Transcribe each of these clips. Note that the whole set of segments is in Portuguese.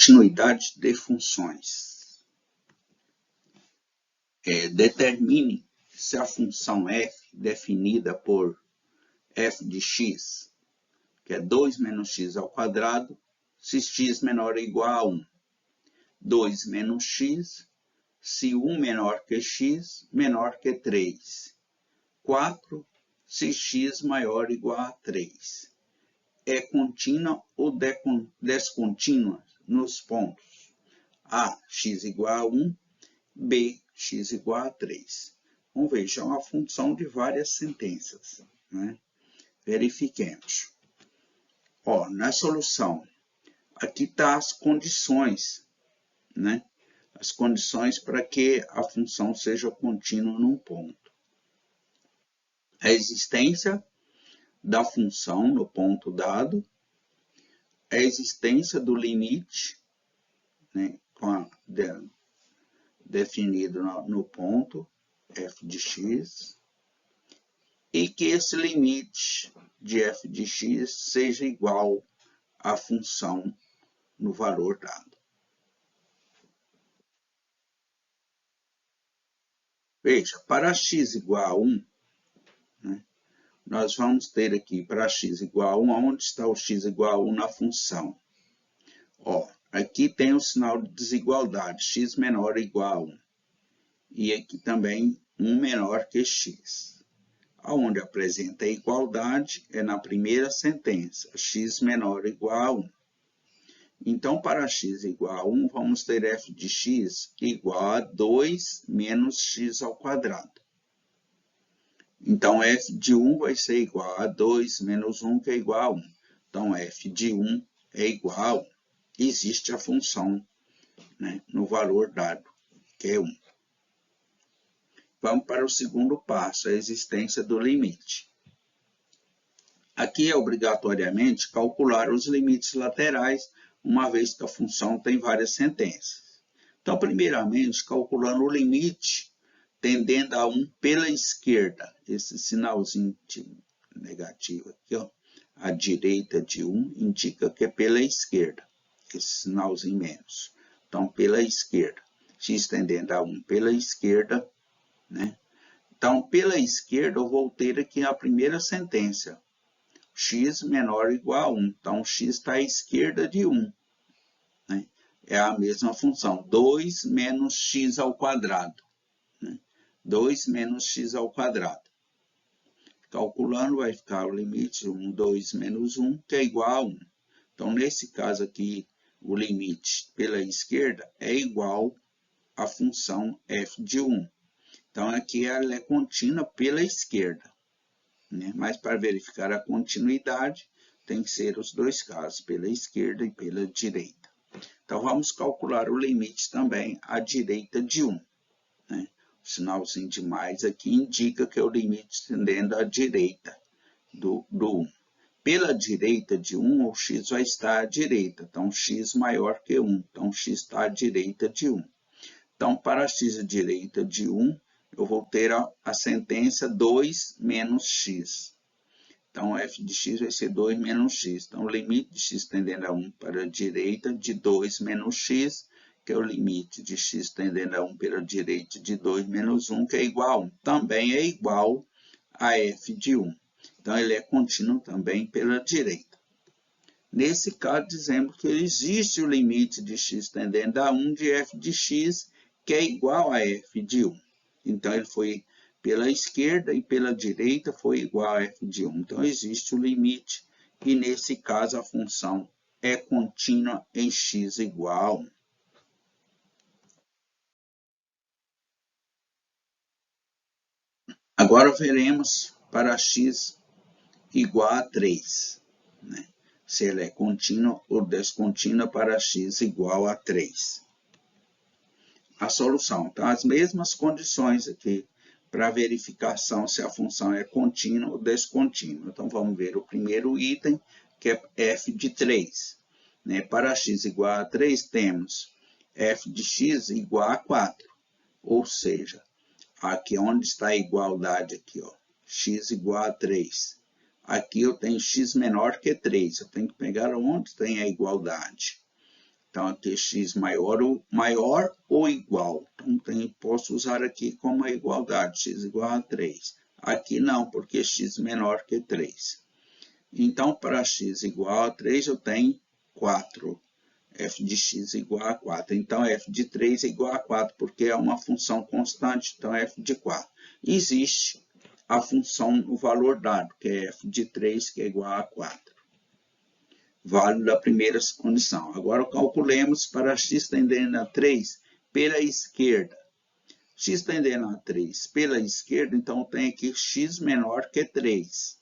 continuidade de funções. Determine se a função f definida por f de x, que é 2 menos x ao quadrado, se x menor ou igual a 1. 2 menos x, se 1 menor que x, menor que 3. 4, se x maior ou igual a 3. É contínua ou descontínua nos pontos A, x igual a 1, B, x igual a 3. Vamos ver, já é uma função de várias sentenças, né? Verifiquemos. Na solução, aqui está as condições, né? As condições para que a função seja contínua num ponto. A existência da função no ponto dado, a existência do limite, né, definido no ponto f de x, e que esse limite de f de x seja igual à função no valor dado. Veja, para x igual a 1, né, nós vamos ter aqui para x igual a 1, onde está o x igual a 1 na função? Aqui tem o sinal de desigualdade, x menor ou igual a 1. E aqui também 1 menor que x. Onde apresenta a igualdade é na primeira sentença, x menor ou igual a 1. Então, para x igual a 1, vamos ter f de x igual a 2 menos x ao quadrado. Então, f de 1 vai ser igual a 2 menos 1, que é igual a 1. Então, f de 1 é igual a 1. Existe a função, né, no valor dado, que é 1. Vamos para o segundo passo, a existência do limite. Aqui é obrigatoriamente calcular os limites laterais, uma vez que a função tem várias sentenças. Então, primeiramente, calculando o limite tendendo a 1 pela esquerda. Esse sinalzinho negativo aqui, à direita de 1, indica que é pela esquerda. Esse sinalzinho menos. Então, pela esquerda. X tendendo a 1 pela esquerda, né? Então, pela esquerda, eu vou ter aqui a primeira sentença. X menor ou igual a 1. Então, x está à esquerda de 1. Né? É a mesma função. 2 menos x ao quadrado. 2 menos x ao quadrado. Calculando, vai ficar o limite 1, 2 menos 1, que é igual a 1. Então, nesse caso aqui, o limite pela esquerda é igual à função f de 1. Então, aqui ela é contínua pela esquerda. Né? Mas, para verificar a continuidade, tem que ser os dois casos, pela esquerda e pela direita. Então, vamos calcular o limite também à direita de 1. Né? O sinalzinho de mais aqui indica que é o limite tendendo à direita do 1. Pela direita de 1, o x vai estar à direita. Então, x maior que 1. Então, x está à direita de 1. Então, para x à direita de 1, eu vou ter a sentença 2 menos x. Então, f de x vai ser 2 menos x. Então, o limite de x tendendo a 1 para a direita de 2 menos x, que é o limite de x tendendo a 1 pela direita de 2 menos 1, que é igual a 1. Também é igual a f de 1. Então, ele é contínuo também pela direita. Nesse caso, dizemos que existe o limite de x tendendo a 1 de f de x, que é igual a f de 1. Então, ele foi pela esquerda e pela direita foi igual a f de 1. Então, existe o limite e, nesse caso, a função é contínua em x igual a 1. Agora, veremos para x igual a 3. Né? Se ela é contínua ou descontínua para x igual a 3. A solução. Então, as mesmas condições aqui para verificação se a função é contínua ou descontínua. Então, vamos ver o primeiro item, que é f de 3. Né? Para x igual a 3, temos f de x igual a 4. Ou seja, aqui onde está a igualdade, aqui, x igual a 3. Aqui eu tenho x menor que 3. Eu tenho que pegar onde tem a igualdade. Então, aqui x maior ou igual. Então, posso usar aqui como a igualdade, x igual a 3. Aqui não, porque x menor que 3. Então, para x igual a 3, eu tenho 4. F de x igual a 4. Então, f de 3 é igual a 4, porque é uma função constante, então f de 4. Existe a função, o valor dado, que é f de 3, que é igual a 4. Válido da primeira condição. Agora, calculemos para x tendendo a 3 pela esquerda. X tendendo a 3 pela esquerda, então tem aqui x menor que 3.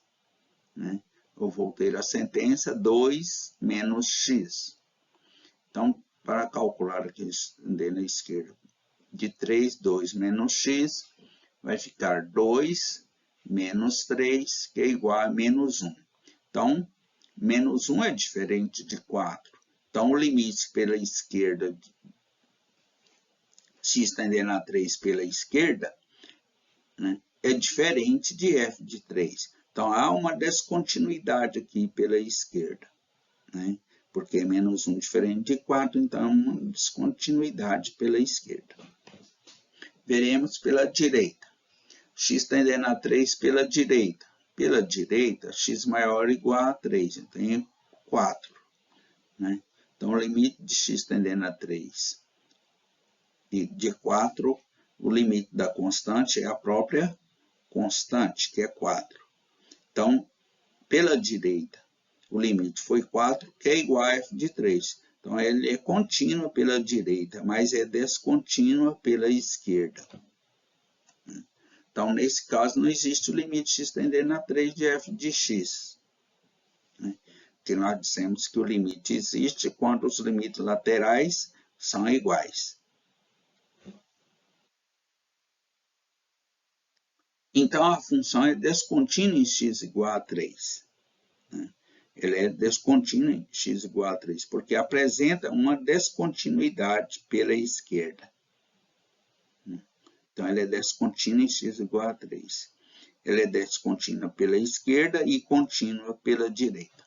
Né? Eu vou ter a sentença 2 menos x. Então, para calcular aqui tendendo à esquerda, de 3, 2 menos x, vai ficar 2 menos 3, que é igual a menos 1. Então, menos 1 é diferente de 4. Então, o limite pela esquerda, x tendendo a 3 pela esquerda, né, é diferente de f de 3. Então, há uma descontinuidade aqui pela esquerda. Né, porque é menos 1 diferente de 4, então é uma descontinuidade pela esquerda. Veremos pela direita. X tendendo a 3 pela direita. Pela direita, x maior ou igual a 3, eu tenho 4. Né? Então, o limite de x tendendo a 3 e de 4, o limite da constante é a própria constante, que é 4. Então, pela direita, o limite foi 4, que é igual a f de 3. Então, ele é contínua pela direita, mas é descontínua pela esquerda. Então, nesse caso, não existe o limite x tendendo a 3 de f de x. Que nós dissemos que o limite existe quando os limites laterais são iguais. Então, a função é descontínua em x igual a 3. Ela é descontínua em x igual a 3, porque apresenta uma descontinuidade pela esquerda. Então, ela é descontínua em x igual a 3. Ela é descontínua pela esquerda e contínua pela direita.